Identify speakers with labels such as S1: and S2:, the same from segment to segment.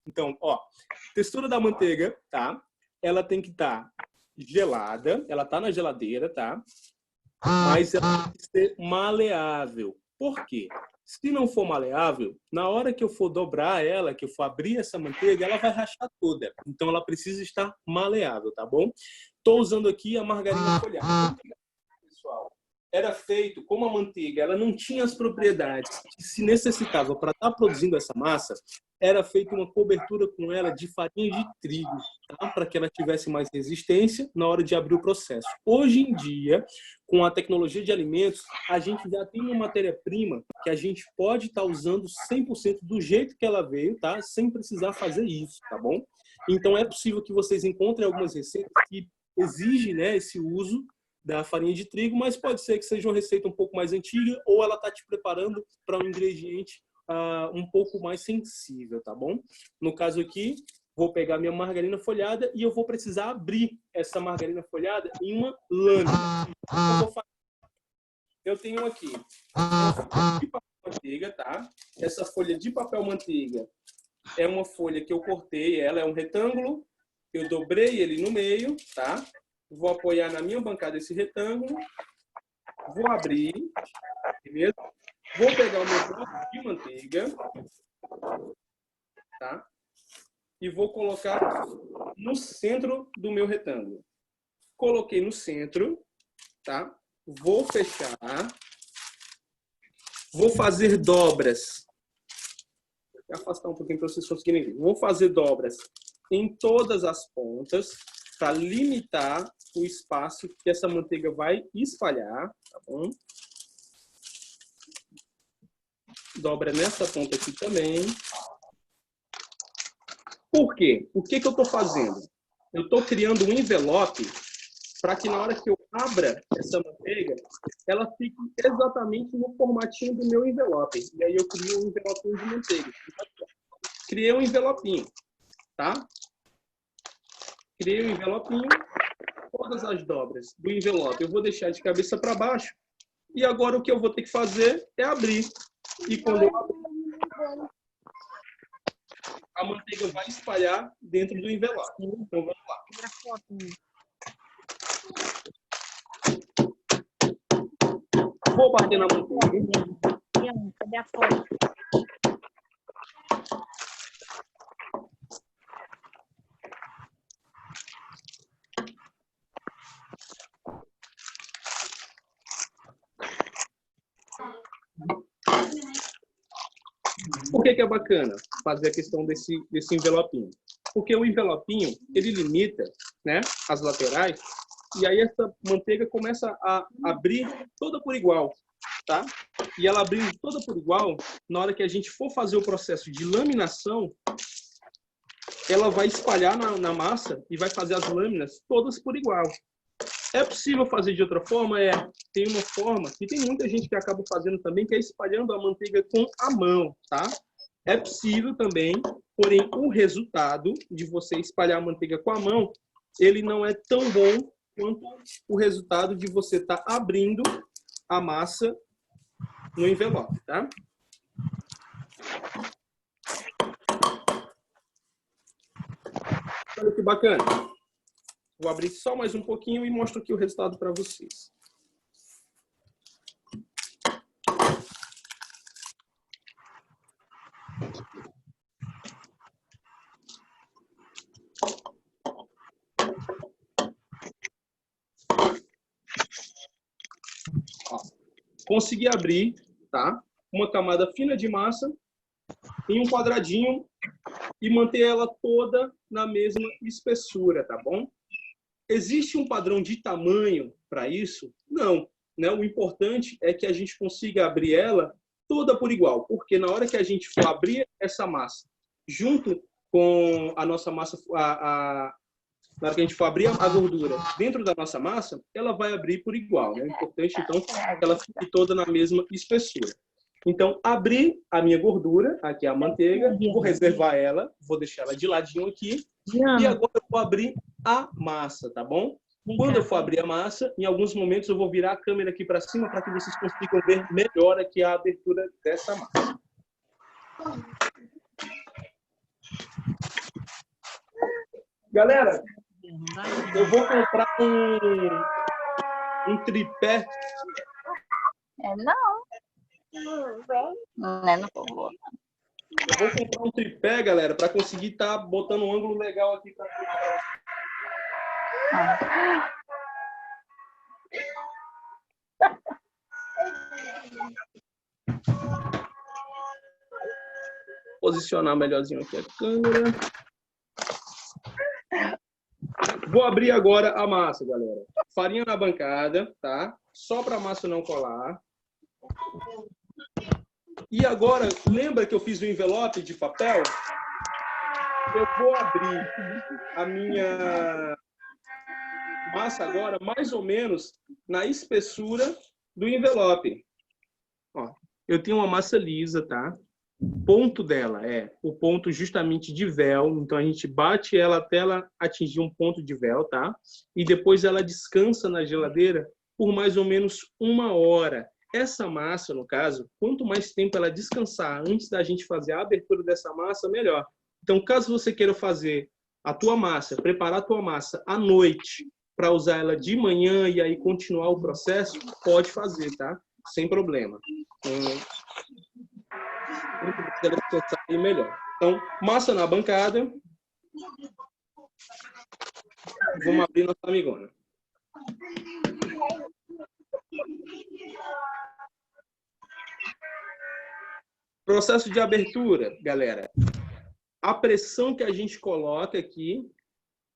S1: Então, ó, textura da manteiga, tá? Ela tem que estar gelada, ela tá na geladeira, tá? Mas ela tem que ser maleável. Por quê? Se não for maleável, na hora que eu for dobrar ela, que eu for abrir essa manteiga, ela vai rachar toda. Então, ela precisa estar maleável, tá bom? Estou usando aqui a margarina folhada. Pessoal, era feito, como a manteiga ela não tinha as propriedades que se necessitava para estar produzindo essa massa, era feita uma cobertura com ela de farinha de trigo, tá? Para que ela tivesse mais resistência na hora de abrir o processo. Hoje em dia, com a tecnologia de alimentos, a gente já tem uma matéria-prima que a gente pode estar usando 100% do jeito que ela veio, tá? Sem precisar fazer isso, tá bom? Então, é possível que vocês encontrem algumas receitas que exigem, né, esse uso da farinha de trigo, mas pode ser que seja uma receita um pouco mais antiga ou ela está te preparando para um ingrediente um pouco mais sensível, tá bom? No caso aqui, vou pegar minha margarina folhada e eu vou precisar abrir essa margarina folhada em uma lâmina. Eu tenho aqui uma folha de papel manteiga, tá? Essa folha de papel manteiga é uma folha que eu cortei, ela é um retângulo, eu dobrei ele no meio, tá? Vou apoiar na minha bancada esse retângulo, vou abrir, beleza? Vou pegar o meu bloco de manteiga, tá? E vou colocar no centro do meu retângulo. Coloquei no centro, tá? Vou fechar. Vou fazer dobras. Vou afastar um pouquinho para vocês conseguirem ver. Vou fazer dobras em todas as pontas para limitar o espaço que essa manteiga vai espalhar, tá bom? Dobra nessa ponta aqui também. Por quê? O que que eu estou fazendo? Eu estou criando um envelope para que na hora que eu abra essa manteiga, ela fique exatamente no formatinho do meu envelope. E aí eu crio um envelopinho de manteiga. Criei um envelopinho, tá? Criei um envelopinho, todas as dobras do envelope eu vou deixar de cabeça para baixo. E agora o que eu vou ter que fazer é abrir. E quando eu abrir, a manteiga vai espalhar dentro do envelope. Então vamos lá. Vou bater na manteiga.
S2: Cadê a foto?
S1: Por que que é bacana fazer a questão desse envelopinho? Porque o envelopinho, ele limita, né, as laterais, e aí essa manteiga começa a abrir toda por igual, tá? E ela abrindo toda por igual, na hora que a gente for fazer o processo de laminação, ela vai espalhar na massa e vai fazer as lâminas todas por igual. É possível fazer de outra forma? Tem uma forma, e tem muita gente que acaba fazendo também, que é espalhando a manteiga com a mão, tá? É possível também, porém o resultado de você espalhar a manteiga com a mão, ele não é tão bom quanto o resultado de você estar abrindo a massa no envelope, tá? Olha que bacana. Vou abrir só mais um pouquinho e mostro aqui o resultado para vocês. Ó, consegui abrir, tá? Uma camada fina de massa em um quadradinho e manter ela toda na mesma espessura, tá bom? Existe um padrão de tamanho para isso? Não, né? O importante é que a gente consiga abrir ela toda por igual, porque na hora que a gente for abrir essa massa, junto com a nossa massa, na hora que a gente for abrir a gordura dentro da nossa massa, ela vai abrir por igual, né? É importante, então, que ela fique toda na mesma espessura. Então, abri a minha gordura, aqui a manteiga, vou reservar ela, vou deixar ela de ladinho aqui, e agora eu vou abrir a massa, tá bom? Quando eu for abrir a massa, em alguns momentos eu vou virar a câmera aqui para cima para que vocês consigam ver melhor aqui a abertura dessa massa. Galera, eu vou comprar um tripé.
S2: Não. Não é no povo.
S1: Eu vou comprar um tripé, galera, para conseguir estar botando um ângulo legal aqui para posicionar melhorzinho aqui a câmera. Vou abrir agora a massa, galera. Farinha na bancada, tá? Só para a massa não colar. E agora, lembra que eu fiz o envelope de papel? Eu vou abrir a minha massa agora, mais ou menos, na espessura do envelope. Ó, eu tenho uma massa lisa, tá? O ponto dela é o ponto justamente de véu. Então, a gente bate ela até ela atingir um ponto de véu, tá? E depois ela descansa na geladeira por mais ou menos 1 hora. Essa massa, no caso, quanto mais tempo ela descansar antes da gente fazer a abertura dessa massa, melhor. Então, caso você queira fazer a tua massa, preparar a tua massa à noite para usar ela de manhã e aí continuar o processo, pode fazer, tá? Sem problema. Ela descansar aí melhor. Então, massa na bancada. Vamos abrir nossa amigona. Processo de abertura, galera. A pressão que a gente coloca aqui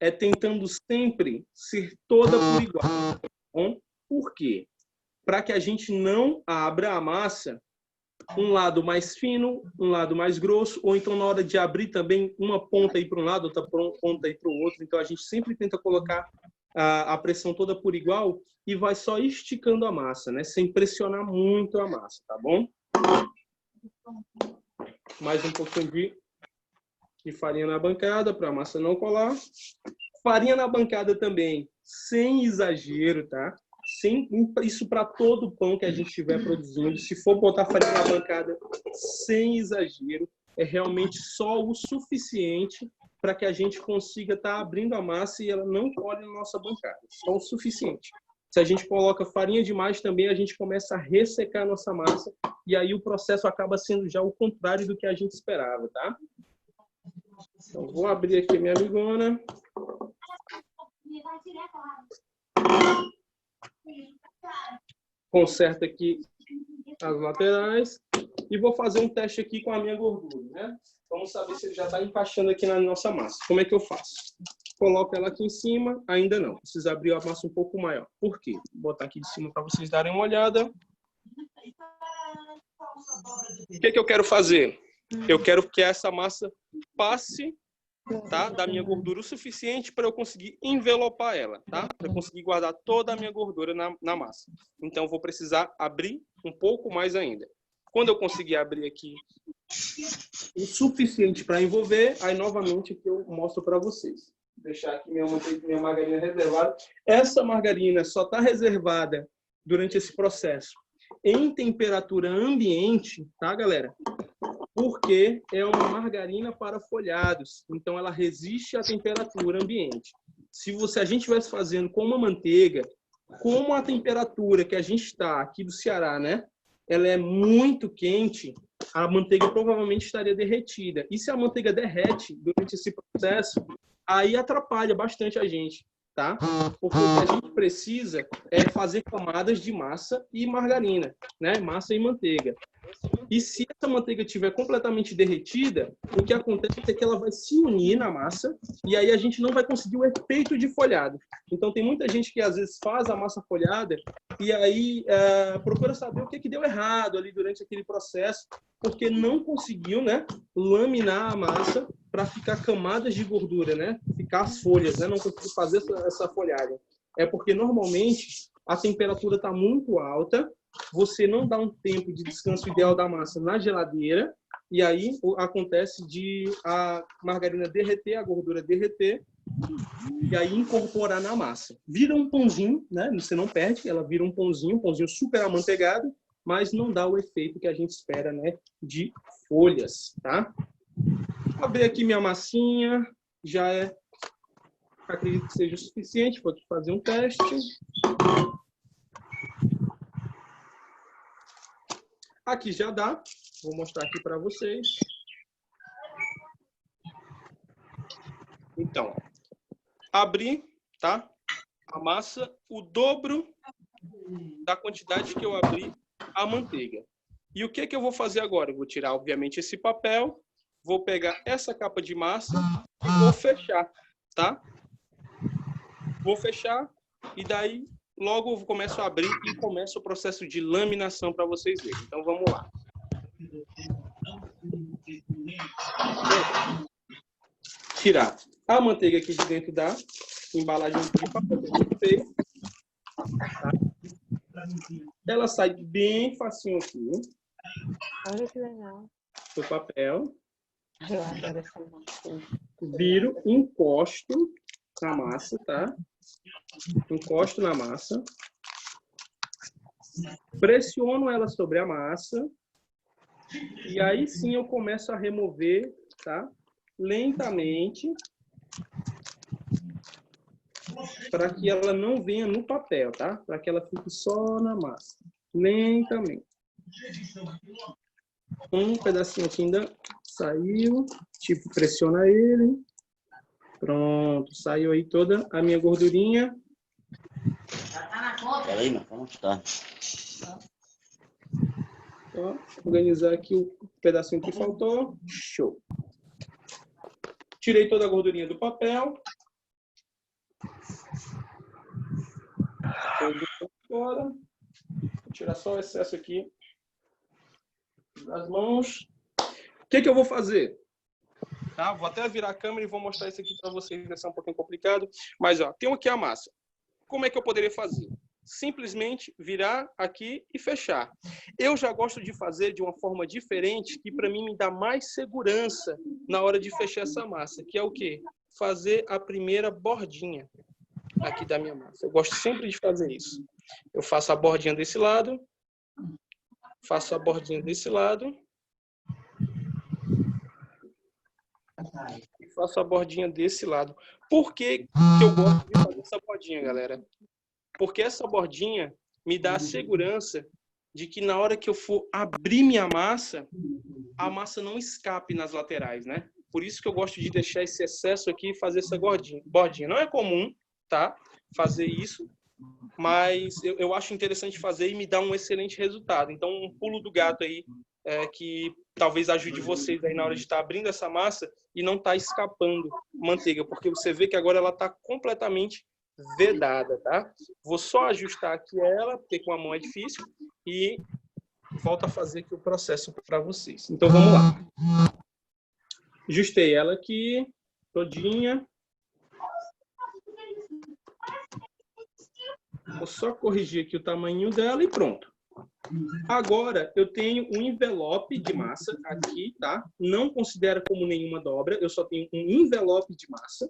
S1: é tentando sempre ser toda por igual. Bom, por quê? Para que a gente não abra a massa um lado mais fino, um lado mais grosso, ou então na hora de abrir também uma ponta aí para um lado, outra ponta aí para o outro. Então a gente sempre tenta colocar a pressão toda por igual e vai só esticando a massa, né? Sem pressionar muito a massa, tá bom? Mais um pouquinho de farinha na bancada para a massa não colar. Farinha na bancada também, sem exagero, tá? Isso para todo pão que a gente estiver produzindo. Se for botar farinha na bancada, sem exagero, é realmente só o suficiente para que a gente consiga estar abrindo a massa e ela não colhe na nossa bancada. Só o suficiente. Se a gente coloca farinha demais também, a gente começa a ressecar a nossa massa e aí o processo acaba sendo já o contrário do que a gente esperava, tá? Então, vou abrir aqui a minha amigona. Conserto aqui as laterais e vou fazer um teste aqui com a minha gordura, né? Vamos saber se ele já está encaixando aqui na nossa massa. Como é que eu faço? Coloco ela aqui em cima, ainda não. Preciso abrir a massa um pouco maior. Por quê? Vou botar aqui de cima para vocês darem uma olhada. O que eu quero fazer? Eu quero que essa massa passe, tá, da minha gordura o suficiente para eu conseguir envelopar ela, tá? Para eu conseguir guardar toda a minha gordura na massa. Então, eu vou precisar abrir um pouco mais ainda. Quando eu conseguir abrir aqui o suficiente para envolver, aí novamente que eu mostro para vocês. Vou deixar aqui minha margarina reservada. Essa margarina só está reservada durante esse processo em temperatura ambiente, tá, galera? Porque é uma margarina para folhados, então ela resiste à temperatura ambiente. Se a gente estivesse fazendo com uma manteiga, como a temperatura que a gente está aqui do Ceará, né? Ela é muito quente, a manteiga provavelmente estaria derretida. E se a manteiga derrete durante esse processo, aí atrapalha bastante a gente, tá? Porque o que a gente precisa é fazer camadas de massa e margarina, né? Massa e manteiga. E se essa manteiga estiver completamente derretida, o que acontece é que ela vai se unir na massa e aí a gente não vai conseguir o efeito de folhado. Então, tem muita gente que às vezes faz a massa folhada e aí procura saber o que deu errado ali durante aquele processo, porque não conseguiu, né, laminar a massa para ficar camadas de gordura, né? Ficar as folhas, né? Não conseguiu fazer essa folhagem. É porque normalmente a temperatura está muito alta, você não dá um tempo de descanso ideal da massa na geladeira e aí acontece de a margarina derreter, a gordura derreter e aí incorporar na massa. Vira um pãozinho, né? Você não perde, ela vira um pãozinho super amanteigado, mas não dá o efeito que a gente espera, né? De folhas, tá? Vou abrir aqui minha massinha, já é Acredito que seja o suficiente. Vou aqui fazer um teste. Aqui já dá. Vou mostrar aqui para vocês. Então, abri, tá? A massa, o dobro da quantidade que eu abri a manteiga. E o que que eu vou fazer agora? Eu vou tirar, obviamente, esse papel, vou pegar essa capa de massa e vou fechar, tá? Vou fechar e daí logo eu começo a abrir e começa o processo de laminação para vocês verem. Então, vamos lá. Tirar a manteiga aqui de dentro da embalagem de papel que eu feito. Tá? Ela sai bem facinho aqui.
S2: Olha que legal.
S1: O papel.
S2: Eu adoro essa massa.
S1: Viro, encosto na massa, tá? Encosto na massa. Pressiono ela sobre a massa. E aí sim eu começo a remover, tá? Lentamente. Para que ela não venha no papel, tá? Para que ela fique só na massa. Lentamente. Um pedacinho aqui ainda saiu. Tipo, pressiona ele. Pronto, saiu aí toda a minha gordurinha.
S3: Peraí, não, vamos tá.
S1: Ó, organizar aqui o pedacinho que faltou. Show. Tirei toda a gordurinha do papel. Fora. Vou tirar só o excesso aqui das mãos. O que que eu vou fazer? Tá? Vou até virar a câmera e vou mostrar isso aqui para vocês. Vai ser um pouquinho complicado. Mas, ó, tenho aqui a massa. Como é que eu poderia fazer? Simplesmente virar aqui e fechar. Eu já gosto de fazer de uma forma diferente, que para mim me dá mais segurança na hora de fechar essa massa, que é o quê? Fazer a primeira bordinha aqui da minha massa. Eu gosto sempre de fazer isso. Eu faço a bordinha desse lado, faço a bordinha desse lado, e faço a bordinha desse lado. Por que que eu gosto de fazer essa bordinha, galera? Porque essa bordinha me dá a segurança de que na hora que eu for abrir minha massa, a massa não escape nas laterais, né? Por isso que eu gosto de deixar esse excesso aqui e fazer essa bordinha. Não é comum, tá? Fazer isso, mas eu acho interessante fazer e me dá um excelente resultado. Então, um pulo do gato aí, que talvez ajude vocês aí na hora de estar abrindo essa massa e não estar escapando manteiga, porque você vê que agora ela está completamente vedada, tá? Vou só ajustar aqui ela, porque com a mão é difícil, e volto a fazer aqui o processo para vocês. Então, vamos lá. Ajustei ela aqui, todinha. Vou só corrigir aqui o tamanho dela e pronto. Agora, eu tenho um envelope de massa aqui, tá? Não considera como nenhuma dobra, eu só tenho um envelope de massa.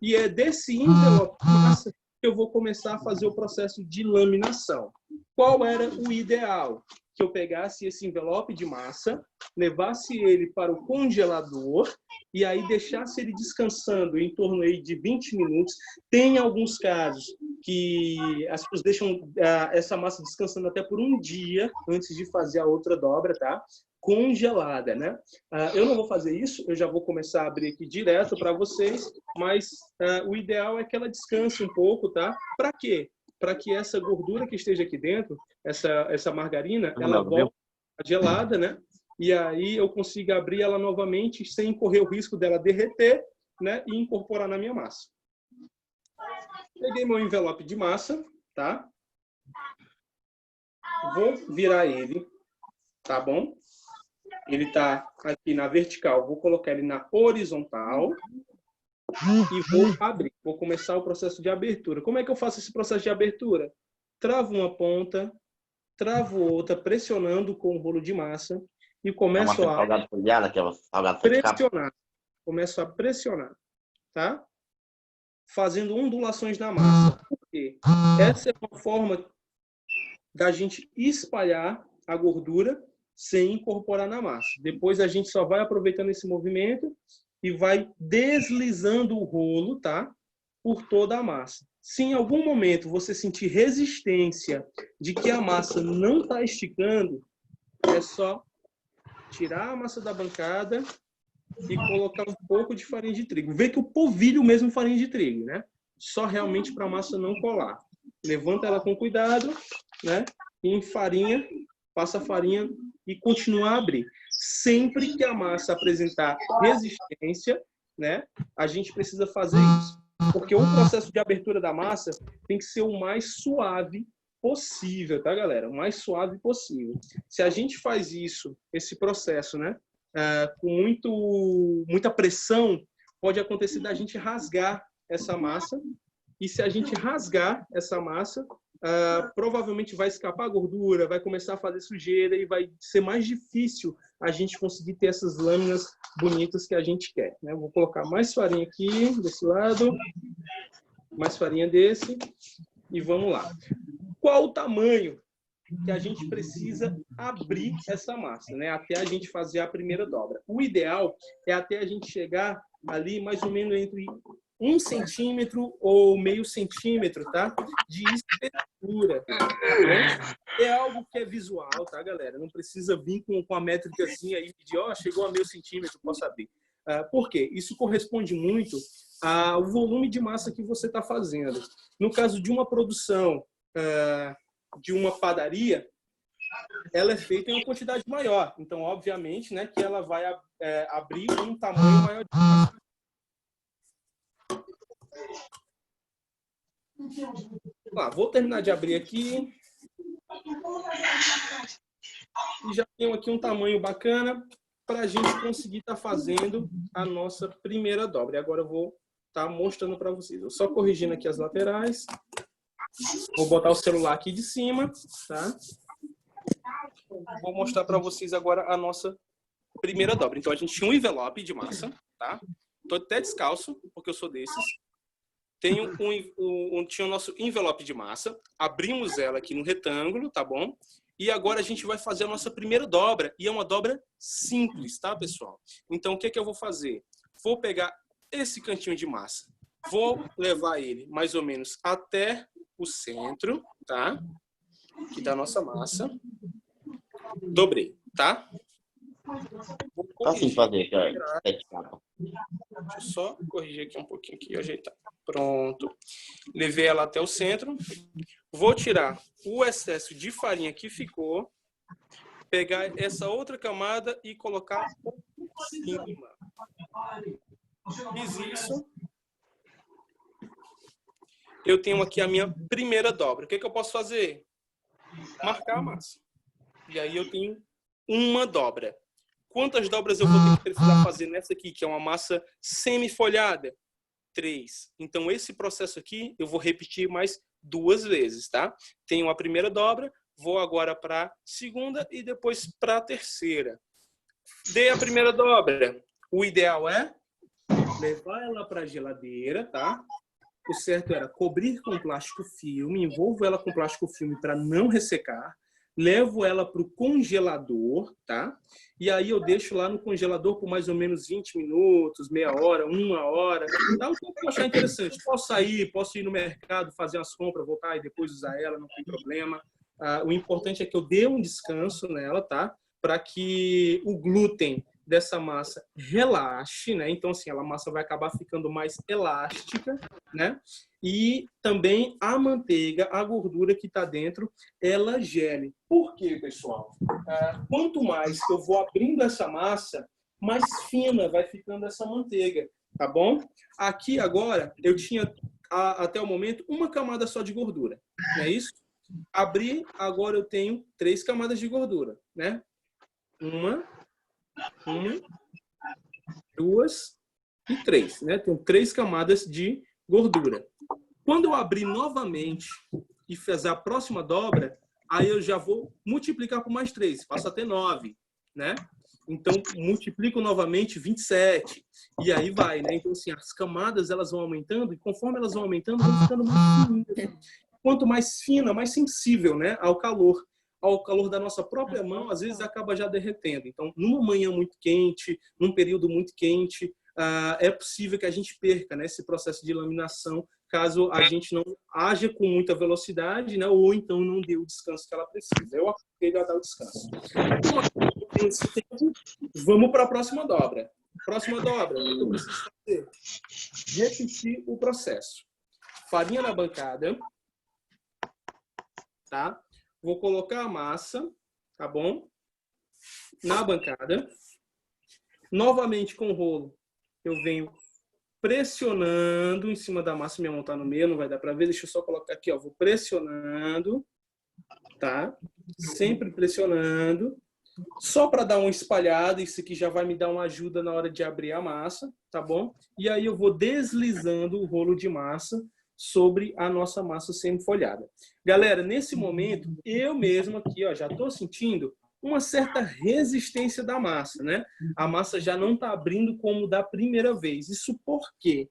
S1: E é desse envelope de massa que eu vou começar a fazer o processo de laminação. Qual era o ideal? Que eu pegasse esse envelope de massa, levasse ele para o congelador e aí deixasse ele descansando em torno aí de 20 minutos. Tem alguns casos que as pessoas deixam essa massa descansando até por um dia antes de fazer a outra dobra, tá? Congelada, né? Eu não vou fazer isso, eu já vou começar a abrir aqui direto para vocês, mas o ideal é que ela descanse um pouco, tá? Para quê? Para que essa gordura que esteja aqui dentro, essa margarina, ela volte gelada, né? E aí eu consigo abrir ela novamente sem correr o risco dela derreter, né? E incorporar na minha massa. Peguei meu envelope de massa, tá? Vou virar ele, tá bom? Ele tá aqui na vertical, vou colocar ele na horizontal e vou abrir. Vou começar o processo de abertura. Como é que eu faço esse processo de abertura? Travo uma ponta, travo outra, pressionando com o rolo de massa e começo a pressionar. Começo a pressionar, tá? Fazendo ondulações na massa. Por quê? Essa é uma forma da gente espalhar a gordura sem incorporar na massa. Depois a gente só vai aproveitando esse movimento e vai deslizando o rolo, tá? por toda a massa. Se em algum momento você sentir resistência de que a massa não está esticando, é só tirar a massa da bancada e colocar um pouco de farinha de trigo. Vê que o polvilho mesmo farinha de trigo, né? Só realmente para a massa não colar. Levanta ela com cuidado, né? E enfarinha, passa a farinha e continua a abrir. Sempre que a massa apresentar resistência, né? A gente precisa fazer isso. Porque o processo de abertura da massa tem que ser o mais suave possível, tá, galera? O mais suave possível. Se a gente faz isso, esse processo, né? Com muita pressão, pode acontecer da gente rasgar essa massa. E se a gente rasgar essa massa, provavelmente vai escapar gordura, vai começar a fazer sujeira e vai ser mais difícil a gente conseguir ter essas lâminas bonitas que a gente quer, né? Vou colocar mais farinha aqui, desse lado, mais farinha desse, e vamos lá. Qual o tamanho que a gente precisa abrir essa massa, né? Até a gente fazer a primeira dobra. O ideal é até a gente chegar ali mais ou menos entre 1 centímetro ou meio centímetro, tá? De espessura. Tá? É algo que é visual, tá, galera? Não precisa vir com a métricazinha aí de, ó, chegou a meio centímetro, posso abrir. Por quê? Isso corresponde muito ao volume de massa que você está fazendo. No caso de uma produção de uma padaria, ela é feita em uma quantidade maior. Então, obviamente, né, que ela vai abrir um tamanho maior de massa. Vou terminar de abrir aqui. E já tenho aqui um tamanho bacana para a gente conseguir estar fazendo a nossa primeira dobra. E agora eu vou estar mostrando para vocês. Eu só corrigindo aqui as laterais. Vou botar o celular aqui de cima, tá? Vou mostrar para vocês agora a nossa primeira dobra. Então, a gente tinha um envelope de massa, tá? Tô até descalço, porque eu sou desses. Tinha o nosso envelope de massa. Abrimos ela aqui no retângulo, tá bom? E agora a gente vai fazer a nossa primeira dobra. E é uma dobra simples, tá, pessoal? Então, o que que eu vou fazer? Vou pegar esse cantinho de massa. Vou levar ele mais ou menos até o centro, tá? Aqui da nossa massa. Dobrei, tá?
S3: Assim fazer, cara.
S1: Deixa eu só corrigir aqui um pouquinho aqui e ajeitar. Pronto. Levei ela até o centro. Vou tirar o excesso de farinha que ficou. Pegar essa outra camada e colocar por cima. Fiz isso. Eu tenho aqui a minha primeira dobra. O que que eu posso fazer? Marcar a massa. E aí eu tenho uma dobra. Quantas dobras eu vou ter que precisar fazer nessa aqui, que é uma massa semi-folhada? 3. Então, esse processo aqui, eu vou repetir mais 2 vezes, tá? Tenho a primeira dobra, vou agora para a segunda e depois para a terceira. Dei a primeira dobra. O ideal é levar ela para a geladeira, tá? O certo era cobrir com plástico filme, envolvo ela com plástico filme para não ressecar. Levo ela para o congelador, tá? E aí eu deixo lá no congelador por mais ou menos 20 minutos, meia hora, 1 hora. Dá o que eu achar interessante. Posso sair, posso ir no mercado, fazer as compras, voltar e depois usar ela, não tem problema. O importante é que eu dê um descanso nela, tá? Para que o glúten dessa massa relaxe, né? Então, assim, a massa vai acabar ficando mais elástica, né? E também a manteiga, a gordura que está dentro, ela gele. Por quê, pessoal? Quanto mais eu vou abrindo essa massa, mais fina vai ficando essa manteiga, tá bom? Aqui agora, eu tinha, até o momento, uma camada só de gordura, não é isso? Abri, agora eu tenho 3 camadas de gordura, né? Uma, 2 e 3, né? Tem 3 camadas de gordura. Quando eu abrir novamente e fazer a próxima dobra, aí eu já vou multiplicar por mais 3, passo a ter 9, né? Então, multiplico novamente 27. E aí vai, né? Então, assim, as camadas, elas vão aumentando e conforme elas vão aumentando, vão ficando mais finas. Quanto mais fina, mais sensível, né? Ao calor da nossa própria mão, às vezes acaba já derretendo. Então, numa manhã muito quente, num período muito quente, é possível que a gente perca, né, esse processo de laminação, caso a gente não haja com muita velocidade, né, ou então não dê o descanso que ela precisa. Eu aconselho a dar o descanso. Vamos para a próxima dobra. Próxima dobra, o que eu preciso fazer? Repetir o processo. Farinha na bancada, tá? Vou colocar a massa, tá bom? Na bancada. Novamente com o rolo, eu venho pressionando em cima da massa. Minha mão tá no meio, não vai dar para ver. Deixa eu só colocar aqui, ó. Vou pressionando, tá? Sempre pressionando. Só para dar uma espalhada, isso aqui já vai me dar uma ajuda na hora de abrir a massa, tá bom? E aí eu vou deslizando o rolo de massa sobre a nossa massa semi-folhada. Galera, nesse momento, eu mesmo aqui, ó, já estou sentindo uma certa resistência da massa, né? A massa já não está abrindo como da primeira vez. Isso por quê?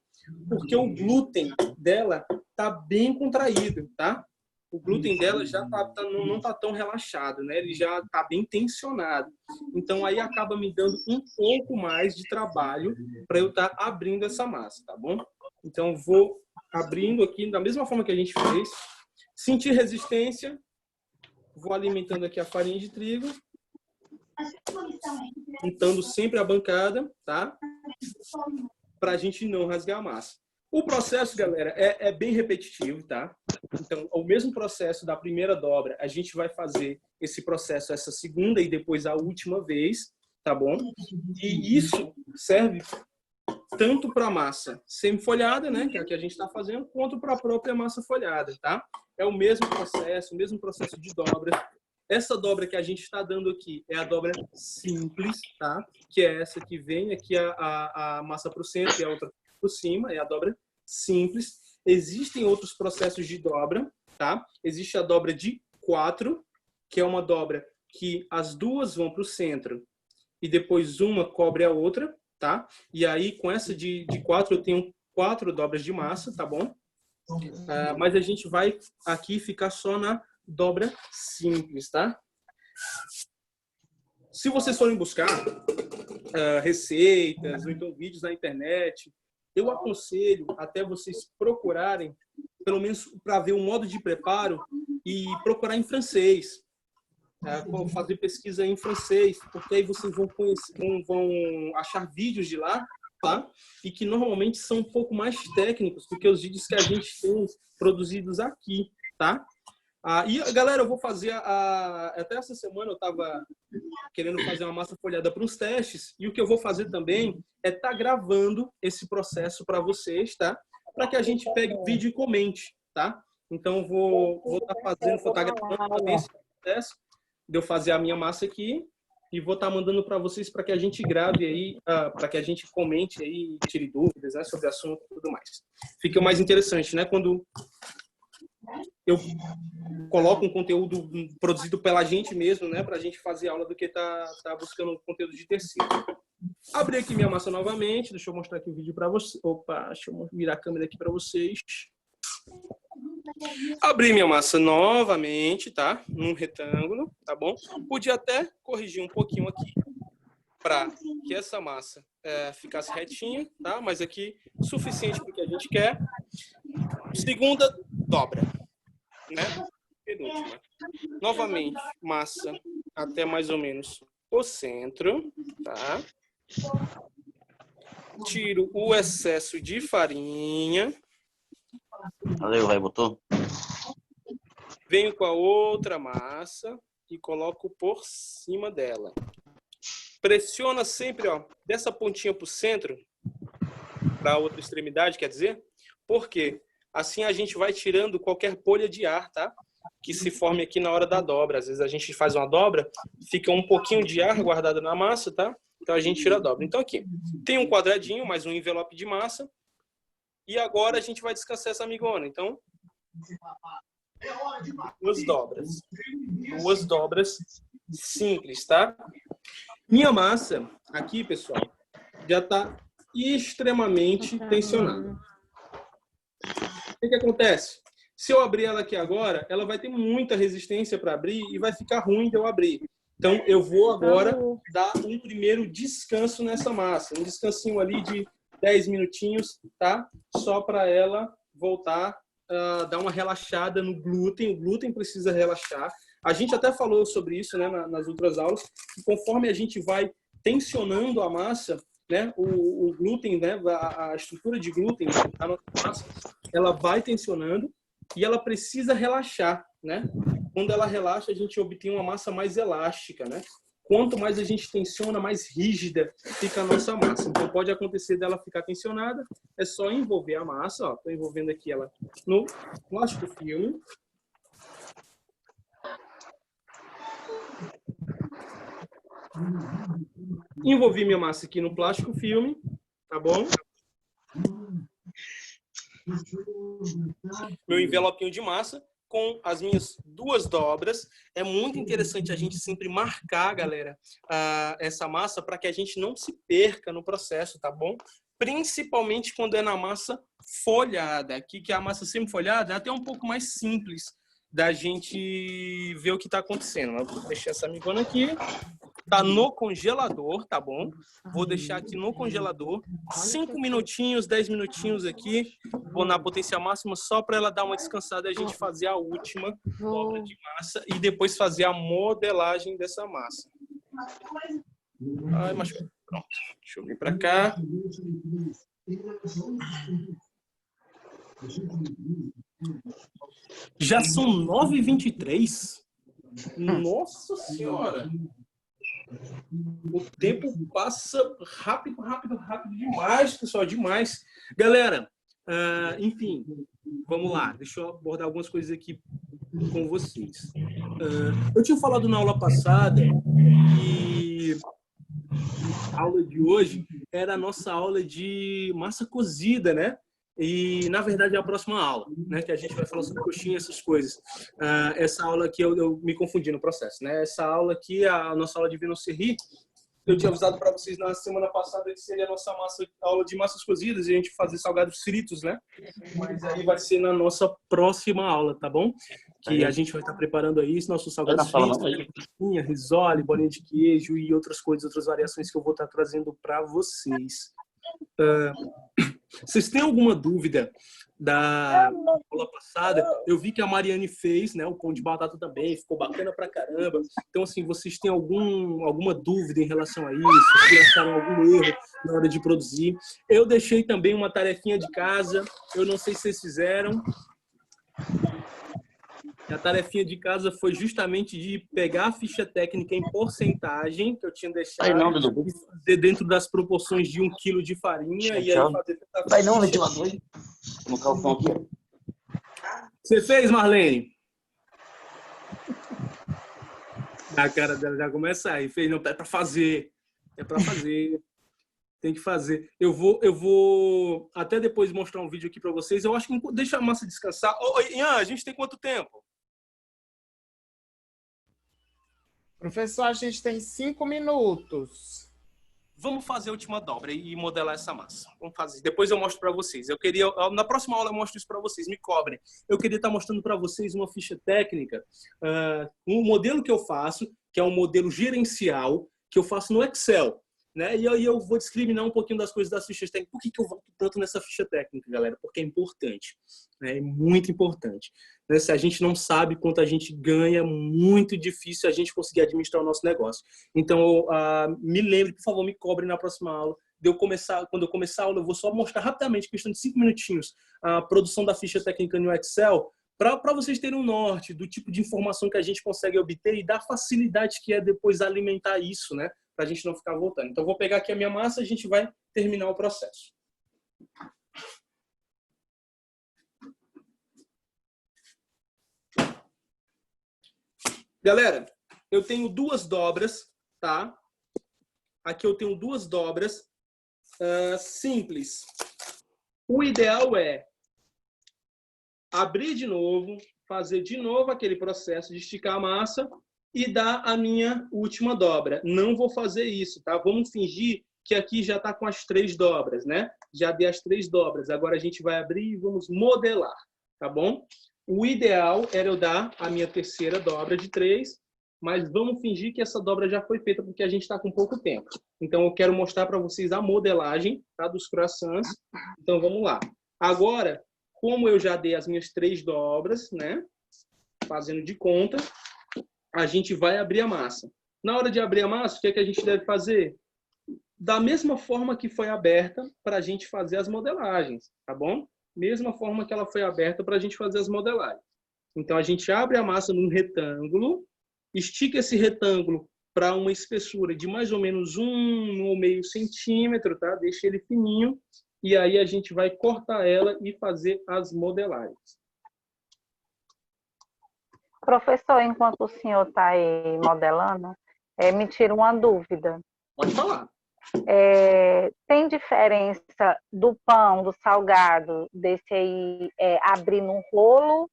S1: Porque o glúten dela está bem contraído, tá? O glúten dela já não está tão relaxado, né? Ele já está bem tensionado. Então, aí acaba me dando um pouco mais de trabalho para eu estar abrindo essa massa, tá bom? Então, vou abrindo aqui da mesma forma que a gente fez. Sentir resistência. Vou alimentando aqui a farinha de trigo. Untando sempre a bancada, tá? Para a gente não rasgar a massa. O processo, galera, é bem repetitivo, tá? Então, o mesmo processo da primeira dobra, a gente vai fazer esse processo essa segunda e depois a última vez, tá bom? E isso serve tanto para a massa semi-folhada, né, que é a que a gente está fazendo, quanto para a própria massa folhada, tá? É o mesmo processo de dobra. Essa dobra que a gente está dando aqui é a dobra simples, tá? Que é essa que vem aqui a massa para o centro e a outra por cima, é a dobra simples. Existem outros processos de dobra, tá? Existe a dobra de 4, que é uma dobra que as duas vão para o centro e depois uma cobre a outra, tá? E aí, com essa de 4, eu tenho 4 dobras de massa, tá bom? Mas a gente vai aqui ficar só na dobra simples, tá? Se vocês forem buscar receitas ou então vídeos na internet, eu aconselho até vocês procurarem, pelo menos para ver o modo de preparo e procurar em francês. Fazer pesquisa em francês, porque aí vocês vão achar vídeos de lá, tá? E que normalmente são um pouco mais técnicos do que os vídeos que a gente tem produzidos aqui, tá? E, galera, eu vou fazer até essa semana eu estava querendo fazer uma massa folhada para uns testes, e o que eu vou fazer também é estar gravando esse processo para vocês, tá? Para que a gente pegue o vídeo e comente, tá? Então, vou estar gravando também esse processo de eu fazer a minha massa aqui e vou estar mandando para vocês para que a gente grave aí, para que a gente comente aí, tire dúvidas, né, sobre o assunto e tudo mais. Fica mais interessante, né? Quando eu coloco um conteúdo produzido pela gente mesmo, né, para a gente fazer aula, do que tá buscando conteúdo de terceiro. Abri aqui minha massa novamente, deixa eu mostrar aqui o vídeo para vocês. Opa, deixa eu virar a câmera aqui para vocês. Abri minha massa novamente, tá? Num retângulo, tá bom? Podia até corrigir um pouquinho aqui para que essa massa ficasse retinha, tá? Mas aqui, suficiente para o que a gente quer. Segunda dobra, né? Penúltima. Novamente, massa até mais ou menos o centro, tá? Tiro o excesso de farinha.
S3: Valeu, vai, botou?
S1: Venho com a outra massa e coloco por cima dela. Pressiona sempre, ó, dessa pontinha para o centro, para a outra extremidade, quer dizer? Por quê? Assim a gente vai tirando qualquer bolha de ar, tá? Que se forme aqui na hora da dobra. Às vezes a gente faz uma dobra, fica um pouquinho de ar guardado na massa, tá? Então a gente tira a dobra. Então aqui, tem um quadradinho, mais um envelope de massa. E agora a gente vai descansar essa amigona. Então, duas dobras. Duas dobras simples, tá? Minha massa aqui, pessoal, já está extremamente tensionada. O que acontece? Se eu abrir ela aqui agora, ela vai ter muita resistência para abrir e vai ficar ruim de eu abrir. Então, eu vou agora dar um primeiro descanso nessa massa. Um descansinho ali de 10 minutinhos, tá? Só para ela voltar a dar uma relaxada no glúten. O glúten precisa relaxar. A gente até falou sobre isso, né, nas outras aulas, que conforme a gente vai tensionando a massa, né, o glúten, né, a estrutura de glúten da nossa massa, ela vai tensionando e ela precisa relaxar, né? Quando ela relaxa, a gente obtém uma massa mais elástica, né? Quanto mais a gente tensiona, mais rígida fica a nossa massa. Então, pode acontecer dela ficar tensionada, é só envolver a massa, ó, tô envolvendo aqui ela no plástico filme. Envolvi minha massa aqui no plástico filme, tá bom? Meu envelopinho de massa com as minhas 2 dobras. É muito interessante a gente sempre marcar, galera, essa massa para que a gente não se perca no processo, tá bom? Principalmente quando é na massa folhada. Aqui, que é a massa semi-folhada, é até um pouco mais simples da gente ver o que está acontecendo. Eu vou deixar essa amigona aqui. Tá no congelador, tá bom? Vou deixar aqui no congelador 5 minutinhos, 10 minutinhos aqui. Vou na potência máxima só para ela dar uma descansada e a gente fazer a última dobra de massa e depois fazer a modelagem dessa massa. Ai, machucou. Pronto. Deixa eu vir para cá. Já são 9h23. Nossa Senhora! O tempo passa rápido demais, pessoal, demais. Galera, enfim, vamos lá. Deixa eu abordar algumas coisas aqui com vocês. Eu tinha falado na aula passada que a aula de hoje era a nossa aula de massa cozida, né? E, na verdade, é a próxima aula, né? Que a gente vai falar sobre coxinha, essas coisas. Essa aula aqui, eu me confundi no processo, né? Essa aula aqui, a nossa aula de Vinoceri, eu tinha avisado para vocês na semana passada que seria a nossa aula de massas cozidas e a gente fazer salgados fritos, né? Mas aí vai ser na nossa próxima aula, tá bom? Que a gente vai estar preparando aí os nossos salgados fritos, coxinha, risole, bolinha de queijo e outras coisas, outras variações que eu vou estar trazendo para vocês. Vocês têm alguma dúvida da aula passada? Eu vi que a Mariane fez, né, o pão de batata também, ficou bacana pra caramba. Então, assim, vocês têm alguma dúvida em relação a isso? Se acharam algum erro na hora de produzir? Eu deixei também uma tarefinha de casa, eu não sei se vocês fizeram. A tarefinha de casa foi justamente de pegar a ficha técnica em porcentagem, que eu tinha deixado, e fazer dentro das proporções de 1 quilo de farinha, e aí fazer...
S3: Vai não, ventilador. No calção aqui.
S1: Você fez, Marlene? A cara dela já começa aí. Fez, não, é para fazer. É para fazer. Tem que fazer. Eu vou até depois mostrar um vídeo aqui para vocês. Eu acho que deixa a massa descansar. Ô, Ian, a gente tem quanto tempo?
S4: Professor, a gente tem 5 minutos.
S1: Vamos fazer a última dobra e modelar essa massa. Vamos fazer. Depois eu mostro para vocês. Na próxima aula eu mostro isso para vocês. Me cobrem. Eu queria estar mostrando para vocês uma ficha técnica, um modelo que eu faço, que é um modelo gerencial, que eu faço no Excel. Né? E aí eu vou discriminar um pouquinho das coisas das fichas técnicas. Por que eu volto tanto nessa ficha técnica, galera? Porque é importante. Né? É muito importante. Né? Se a gente não sabe quanto a gente ganha, é muito difícil a gente conseguir administrar o nosso negócio. Então, me lembre, por favor, me cobre na próxima aula. Quando eu começar a aula, eu vou só mostrar rapidamente, questão de 5 minutinhos, a produção da ficha técnica no Excel, para vocês terem um norte do tipo de informação que a gente consegue obter e da facilidade que é depois alimentar isso, né? Para a gente não ficar voltando. Então, eu vou pegar aqui a minha massa e a gente vai terminar o processo. Galera, eu tenho 2 dobras, tá? Aqui eu tenho 2 dobras simples. O ideal é abrir de novo, fazer de novo aquele processo de esticar a massa e dar a minha última dobra. Não vou fazer isso, tá? Vamos fingir que aqui já está com as 3 dobras, né? Já dei as 3 dobras. Agora a gente vai abrir e vamos modelar, tá bom? O ideal era eu dar a minha terceira dobra de 3, mas vamos fingir que essa dobra já foi feita, porque a gente está com pouco tempo. Então, eu quero mostrar para vocês a modelagem, tá, dos croissants. Então, vamos lá. Agora, como eu já dei as minhas 3 dobras, né, fazendo de conta, a gente vai abrir a massa. Na hora de abrir a massa, o que é que a gente deve fazer? Da mesma forma que foi aberta para a gente fazer as modelagens, tá bom? Mesma forma que ela foi aberta para a gente fazer as modelagens. Então, a gente abre a massa num retângulo, estica esse retângulo para uma espessura de mais ou menos 1,5 centímetro, tá? Deixa ele fininho. E aí a gente vai cortar ela e fazer as modelagens.
S2: Professor, enquanto o senhor está aí modelando, me tira uma dúvida.
S1: Pode falar.
S2: Tem diferença do pão, do salgado, desse aí abrir no rolo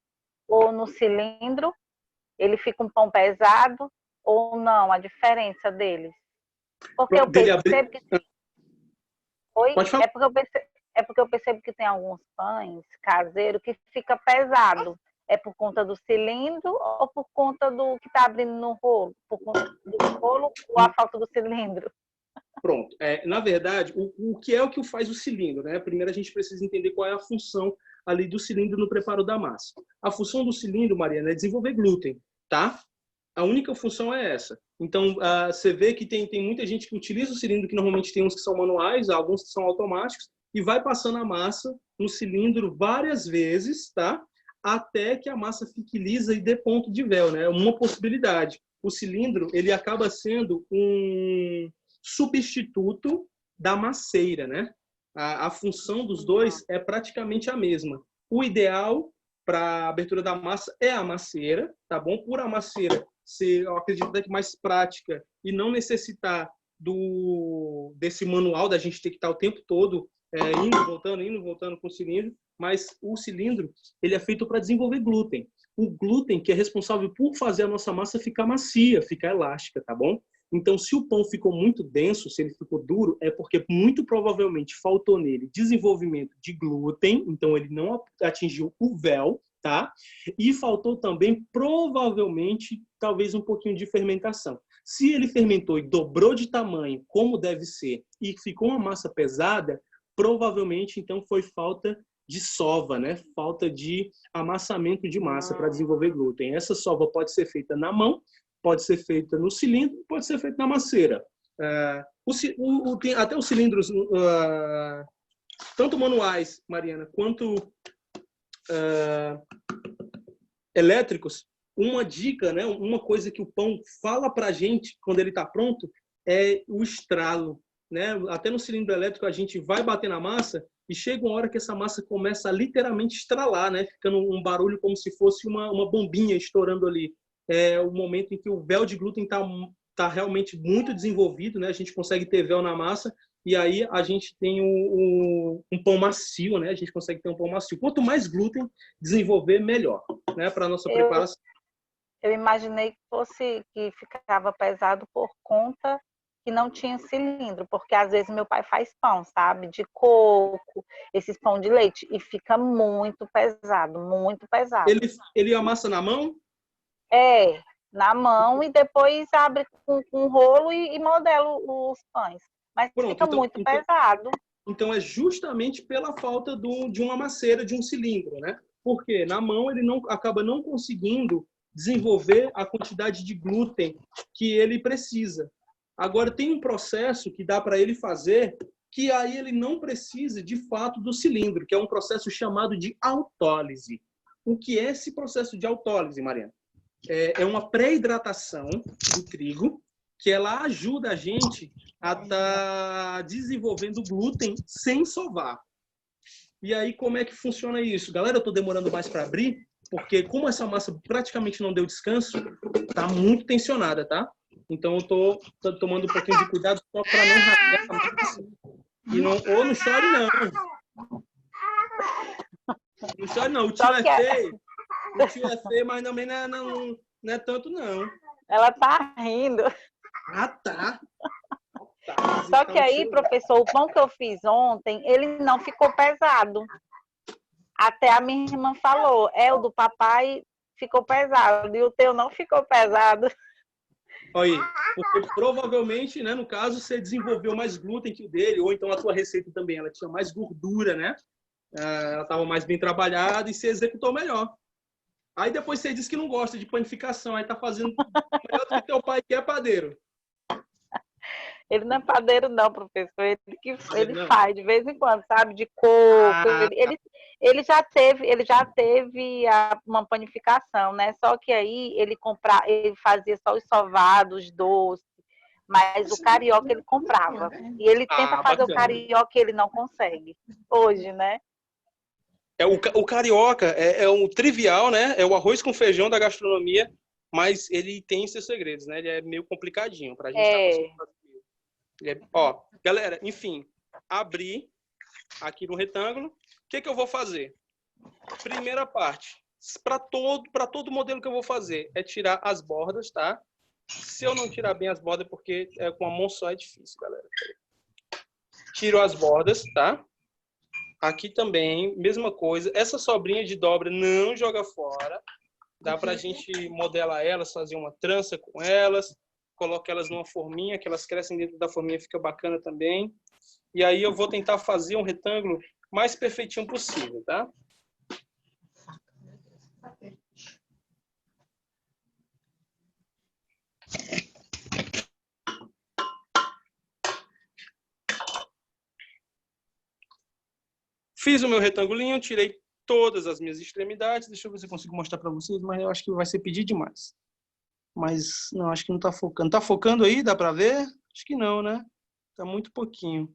S2: ou no cilindro? Ele fica um pão pesado ou não? A diferença deles? Porque eu percebo que... Oi?
S1: Pode falar.
S2: É porque eu percebo que tem alguns pães caseiros que fica pesado. É por conta do cilindro ou por conta do que está abrindo no rolo? Por conta do rolo ou a falta do cilindro?
S1: Pronto. Na verdade, o que é o que faz o cilindro, né? Primeiro a gente precisa entender qual é a função ali do cilindro no preparo da massa. A função do cilindro, Mariana, é desenvolver glúten, tá? A única função é essa. Então, você vê que tem muita gente que utiliza o cilindro, que normalmente tem uns que são manuais, alguns que são automáticos, e vai passando a massa no cilindro várias vezes, tá? Até que a massa fique lisa e dê ponto de véu, né? É uma possibilidade. O cilindro, ele acaba sendo um substituto da masseira, né? A função dos dois é praticamente a mesma. O ideal para a abertura da massa é a masseira, tá bom? Por a masseira ser, eu acredito, que mais prática e não necessitar desse manual da gente ter que estar o tempo todo indo, voltando com o cilindro, mas o cilindro, ele é feito para desenvolver glúten. O glúten que é responsável por fazer a nossa massa ficar macia, ficar elástica, tá bom? Então, se o pão ficou muito denso, se ele ficou duro, é porque muito provavelmente faltou nele desenvolvimento de glúten, então ele não atingiu o véu, tá? E faltou também, provavelmente, talvez um pouquinho de fermentação. Se ele fermentou e dobrou de tamanho, como deve ser, e ficou uma massa pesada, provavelmente, então, foi falta de sova, né? Falta de amassamento de massa para desenvolver glúten. Essa sova pode ser feita na mão, pode ser feita no cilindro, pode ser feita na masseira. Até os cilindros, tanto manuais, Mariana, quanto elétricos, uma dica, né? Uma coisa que o pão fala para a gente quando ele está pronto é o estralo, né? Até no cilindro elétrico a gente vai bater na massa e chega uma hora que essa massa começa a literalmente estralar, né? Ficando um barulho como se fosse uma bombinha estourando ali. É o momento em que o véu de glúten está realmente muito desenvolvido, né? A gente consegue ter véu na massa e aí a gente tem um pão macio, né? A gente consegue ter um pão macio. Quanto mais glúten desenvolver, melhor, né? Para a nossa preparação.
S2: Eu imaginei que ficava pesado por conta que não tinha cilindro, porque às vezes meu pai faz pão, sabe? De coco, esses pão de leite, e fica muito pesado, muito pesado.
S1: Ele amassa na mão?
S2: Na mão e depois abre com um rolo e modela os pães. Mas fica muito pesado.
S1: Então é justamente pela falta de uma masseira, de um cilindro, né? Porque na mão ele acaba não conseguindo desenvolver a quantidade de glúten que ele precisa. Agora tem um processo que dá para ele fazer que aí ele não precisa de fato do cilindro, que é um processo chamado de autólise. O que é esse processo de autólise, Mariana? É uma pré-hidratação do trigo que ela ajuda a gente a estar desenvolvendo glúten sem sovar. E aí, como é que funciona isso? Galera, eu estou demorando mais para abrir, porque como essa massa praticamente não deu descanso, está muito tensionada, tá? Então, eu estou tomando um pouquinho de cuidado só para não rasgar a massa. Ou não chore, não. Não chore, não. O tio é feio. O tio é feio, mas também não é tanto, não.
S2: Ela tá rindo.
S1: Ah, tá.
S2: Só que aí, professor, o pão que eu fiz ontem, ele não ficou pesado. Até a minha irmã falou, o do papai ficou pesado e o teu não ficou pesado.
S1: Olha aí, porque provavelmente, né, no caso, você desenvolveu mais glúten que o dele, ou então a tua receita também, ela tinha mais gordura, né? Ela estava mais bem trabalhada e você executou melhor. Aí depois você diz que não gosta de panificação, aí tá fazendo melhor do que teu pai que é padeiro.
S2: Ele não é padeiro, não, professor. Ele
S1: Não.
S2: faz de vez em quando, sabe? De coco.
S1: Ah,
S2: Ele já teve uma panificação, né? Só que aí ele fazia só os sovados, doces, mas o carioca ele comprava. E ele tenta fazer o
S1: bacana.
S2: carioca e ele não consegue. Hoje, né?
S1: O carioca é um trivial, né? É o arroz com feijão da gastronomia, mas ele tem seus segredos, né? Ele é meio complicadinho pra gente estar conseguindo fazer. Ó, galera, enfim, abri aqui no retângulo. O que eu vou fazer? Primeira parte, para todo modelo que eu vou fazer, é tirar as bordas, tá? Se eu não tirar bem as bordas, porque com a mão só é difícil, galera. Tiro as bordas, tá? Aqui também, mesma coisa. Essa sobrinha de dobra não joga fora. Dá pra gente modelar elas, fazer uma trança com elas, colocar elas numa forminha, que elas crescem dentro da forminha, fica bacana também. E aí eu vou tentar fazer um retângulo mais perfeitinho possível, tá? Fiz o meu retangulinho, tirei todas as minhas extremidades. Deixa eu ver se eu consigo mostrar para vocês, mas eu acho que vai ser pedir demais. Mas não, acho que não está focando. Tá focando aí? Dá para ver? Acho que não, né? Tá muito pouquinho.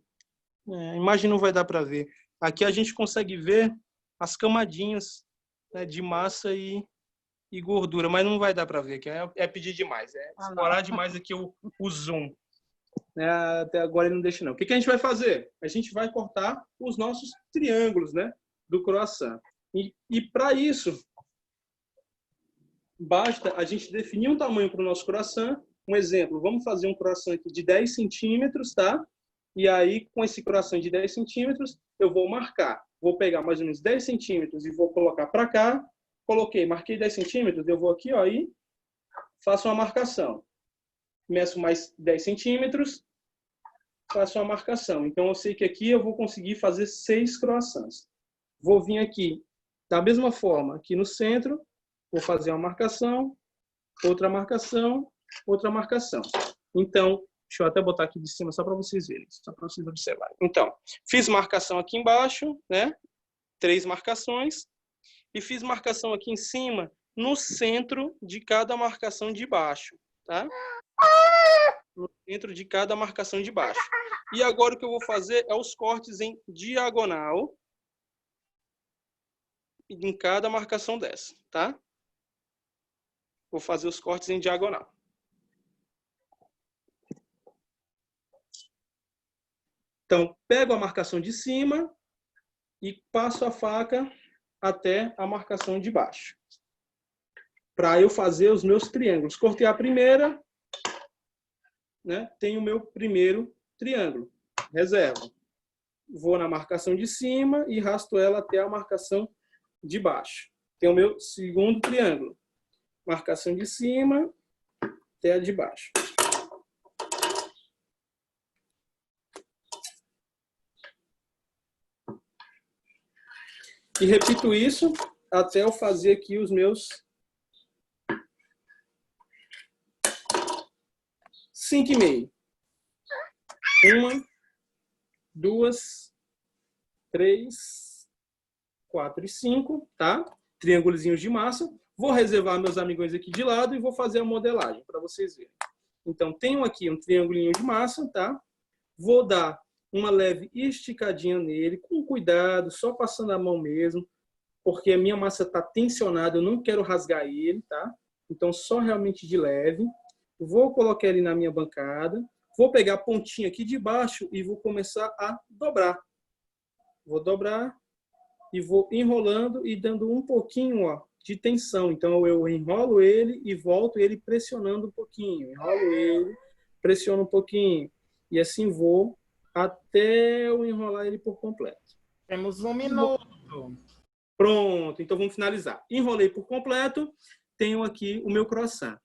S1: A imagem não vai dar para ver. Aqui a gente consegue ver as camadinhas, né, de massa e gordura, mas não vai dar para ver, que é pedir demais. É explorar demais aqui o zoom. Até agora ele não deixa, não. O que a gente vai fazer? A gente vai cortar os nossos triângulos, né, do croissant. E para isso, basta a gente definir um tamanho para o nosso croissant. Um exemplo, vamos fazer um croissant aqui de 10 centímetros, tá? E aí, com esse croissant de 10 centímetros, eu vou marcar. Vou pegar mais ou menos 10 centímetros e vou colocar para cá. Coloquei, marquei 10 centímetros, eu vou aqui, ó, e faço uma marcação. Meço mais 10 centímetros, faço uma marcação. Então, eu sei que aqui eu vou conseguir fazer 6 croissants. Vou vir aqui, da mesma forma, aqui no centro, vou fazer uma marcação, outra marcação, outra marcação. Então, deixa eu até botar aqui de cima só para vocês verem, só para vocês observarem. Então, fiz marcação aqui embaixo, né? 3 marcações. E fiz marcação aqui em cima, no centro de cada marcação de baixo, tá? No centro de cada marcação de baixo. E agora o que eu vou fazer é os cortes em diagonal em cada marcação dessa, tá? Vou fazer os cortes em diagonal. Então, pego a marcação de cima e passo a faca até a marcação de baixo. Para eu fazer os meus triângulos. Cortei a primeira, né? Tenho o meu primeiro triângulo. Reservo. Vou na marcação de cima e rasto ela até a marcação de baixo. Tenho o meu segundo triângulo. Marcação de cima até a de baixo. E repito isso até eu fazer aqui os meus 5,5. 1, 2, 3, 4 e 5, tá? Triângulozinhos de massa. Vou reservar meus amigões aqui de lado e vou fazer a modelagem para vocês verem. Então, tenho aqui um triângulinho de massa, tá? Vou dar uma leve esticadinha nele, com cuidado, só passando a mão mesmo, porque a minha massa está tensionada, eu não quero rasgar ele, tá? Então, só realmente de leve. Vou colocar ele na minha bancada. Vou pegar a pontinha aqui de baixo e vou começar a dobrar. Vou dobrar e vou enrolando e dando um pouquinho, ó, de tensão. Então, eu enrolo ele e volto ele pressionando um pouquinho. Enrolo ele, pressiono um pouquinho. E assim vou até eu enrolar ele por completo.
S4: Temos 1 minuto.
S1: Pronto, então vamos finalizar. Enrolei por completo, tenho aqui o meu croissant.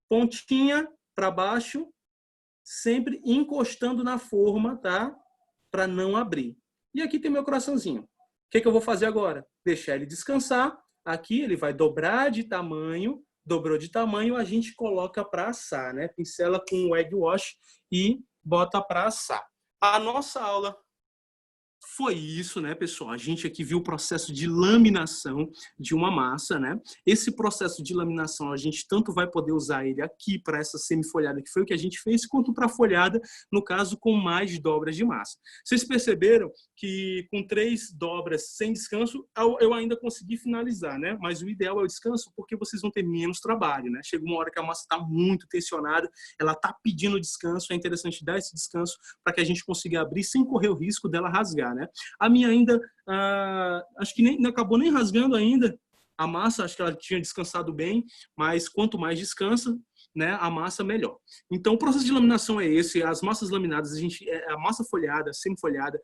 S1: Pontinha para baixo, sempre encostando na forma, tá? Para não abrir. E aqui tem meu coraçãozinho. O que eu vou fazer agora? Deixar ele descansar. Aqui ele vai dobrar de tamanho. Dobrou de tamanho, a gente coloca para assar, né? Pincela com o egg wash e bota para assar. A nossa aula foi isso, né, pessoal? A gente aqui viu o processo de laminação de uma massa, né? Esse processo de laminação, a gente tanto vai poder usar ele aqui para essa semifolhada, que foi o que a gente fez, quanto para a folhada, no caso, com mais dobras de massa. Vocês perceberam que com 3 dobras sem descanso, eu ainda consegui finalizar, né? Mas o ideal é o descanso, porque vocês vão ter menos trabalho, né? Chega uma hora que a massa está muito tensionada, ela está pedindo descanso, é interessante dar esse descanso para que a gente consiga abrir sem correr o risco dela rasgar, né? A minha ainda, acho que não acabou nem rasgando ainda a massa, acho que ela tinha descansado bem, mas quanto mais descansa, né, a massa melhor. Então, o processo de laminação é esse. As massas laminadas, a massa folhada, semi-folhada,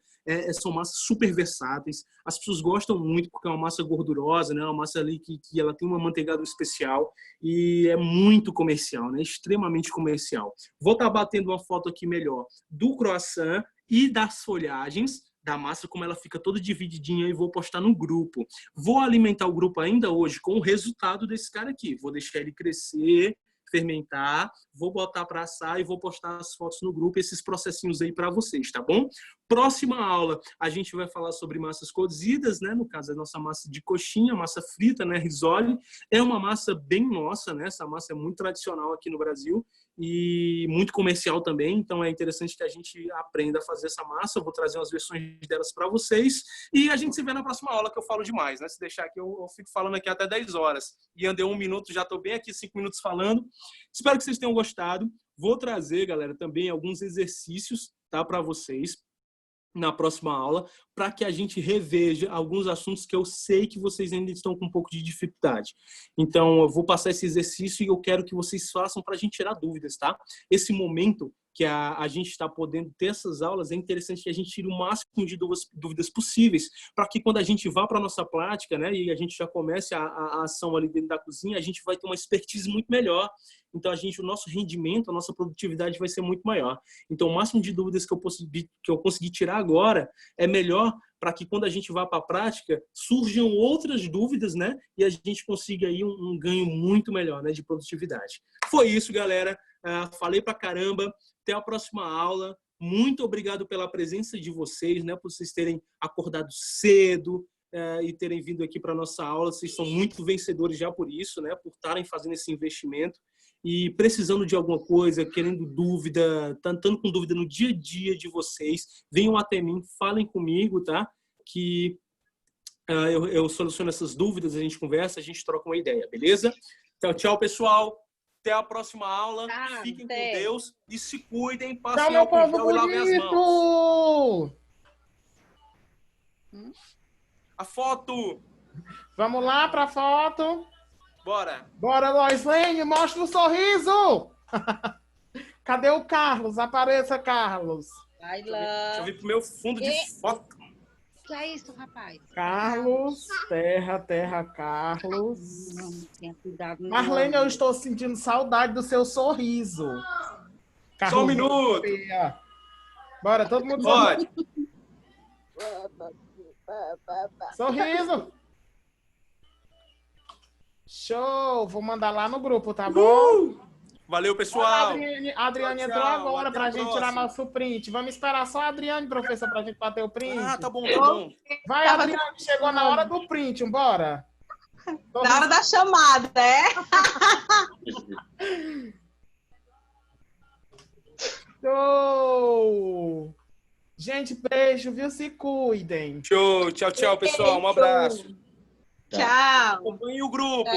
S1: são massas super versáteis. As pessoas gostam muito porque é uma massa gordurosa, né, uma massa ali que ela tem uma manteigada especial e é muito comercial, né, extremamente comercial. Vou estar batendo uma foto aqui melhor do croissant e das folhagens da massa, como ela fica toda divididinha, e vou postar no grupo. Vou alimentar o grupo ainda hoje com o resultado desse cara aqui. Vou deixar ele crescer, fermentar, vou botar para assar e vou postar as fotos no grupo, esses processinhos aí para vocês, tá bom? Próxima aula, a gente vai falar sobre massas cozidas, né? No caso, a nossa massa de coxinha, massa frita, né? Risole. É uma massa bem nossa, né? Essa massa é muito tradicional aqui no Brasil e muito comercial também, então é interessante que a gente aprenda a fazer essa massa. Eu vou trazer umas versões delas para vocês e a gente se vê na próxima aula, que eu falo demais, né? Se deixar aqui, eu fico falando aqui até 10 horas. E andei 1 minuto, já estou bem aqui, 5 minutos falando. Espero que vocês tenham gostado. Vou trazer, galera, também alguns exercícios, tá, para vocês na próxima aula, para que a gente reveja alguns assuntos que eu sei que vocês ainda estão com um pouco de dificuldade. Então, eu vou passar esse exercício e eu quero que vocês façam para a gente tirar dúvidas, tá? Esse momento que a gente está podendo ter essas aulas, é interessante que a gente tire o máximo de dúvidas possíveis, para que quando a gente vá para a nossa prática, né, e a gente já comece a ação ali dentro da cozinha, a gente vai ter uma expertise muito melhor. Então, o nosso rendimento, a nossa produtividade vai ser muito maior. Então, o máximo de dúvidas que eu consegui tirar agora é melhor para que quando a gente vá para a prática, surjam outras dúvidas, né? E a gente consiga aí um ganho muito melhor, né, de produtividade. Foi isso, galera. Falei pra caramba. Até a próxima aula. Muito obrigado pela presença de vocês, né? Por vocês terem acordado cedo e terem vindo aqui para nossa aula. Vocês são muito vencedores já por isso, né? Por estarem fazendo esse investimento. E precisando de alguma coisa, querendo dúvida, estando com dúvida no dia a dia de vocês, venham até mim, falem comigo, tá? Que eu soluciono essas dúvidas, a gente conversa, a gente troca uma ideia, beleza? Então, tchau, pessoal. Até a próxima aula. Fiquem com Deus e se cuidem. Passem álcool em gel e lavem as mãos. A foto.
S4: Vamos lá para a foto.
S1: Bora.
S4: Bora, Loislene, mostra o sorriso. Cadê o Carlos? Apareça, Carlos.
S5: Vai lá.
S1: Deixa eu vir pro meu fundo de foto.
S5: Que é isso, rapaz?
S4: Carlos, terra, Carlos.
S5: Não, tenha cuidado. Não.
S4: Marlene, eu estou sentindo saudade do seu sorriso. Carlos,
S1: Só um minuto.
S4: Bora, todo mundo.
S1: Pode.
S4: Sorriso. Show. Vou mandar lá no grupo, tá bom?
S1: Valeu, pessoal.
S4: A Adriane entrou agora pra gente tirar nosso print. Vamos esperar só a Adriane, professor, pra gente bater o print.
S1: Tá bom, tá bom.
S4: Vai, Adriane, chegou na hora do print, bora.
S6: Na hora da chamada, é?
S4: Show! Gente, beijo, viu? Se cuidem.
S1: Show. Tchau, tchau, pessoal. Um abraço.
S6: Tchau.
S1: Acompanhe o grupo.